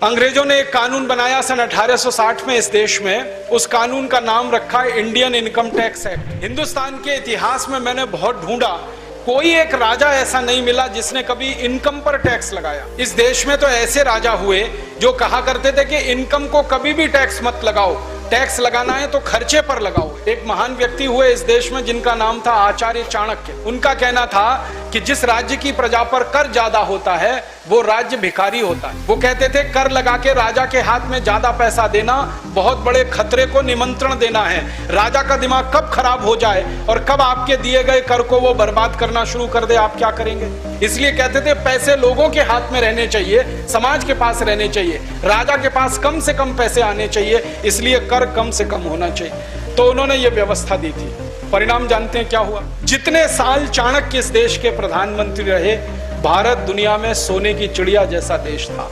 अंग्रेजों ने एक कानून बनाया सन 1860 में इस देश में। उस कानून का नाम रखा है Indian income tax act. Hindustan के इतिहास में मैंने बहुत ढूंढा, कोई एक राजा ऐसा नहीं मिला जिसने कभी इनकम पर टैक्स लगाया। इस देश में तो ऐसे राजा हुए जो कहा करते थे कि इनकम को कभी भी टैक्स मत लगाओ, टैक्स लगाना है तो खर्चे पर लगाओ। एक महान व्यक्ति हुए इस देश में जिनका नाम था आचार्य चाणक्य। उनका कहना था कि जिस राज्य की प्रजा पर कर ज्यादा होता है वो राज्य भिखारी होता है। वो कहते थे कर लगा के राजा के हाथ में ज्यादा पैसा देना बहुत बड़े खतरे को निमंत्रण देना है। राजा का दिमाग कब खराब हो जाए और कब आपके दिए गए कर को वो बर्बाद करना शुरू कर दे, आप क्या करेंगे? इसलिए कहते थे पैसे लोगों के हाथ में रहने चाहिए, समाज के पास रहने चाहिए, राजा के पास कम से कम पैसे आने चाहिए, इसलिए कर कम से कम होना चाहिए। तो उन्होंने ये व्यवस्था दी थी। परिणाम जानते हैं क्या हुआ? जितने साल चाणक्य इस देश के प्रधानमंत्री रहे, भारत दुनिया में सोने की चिड़िया जैसा देश था।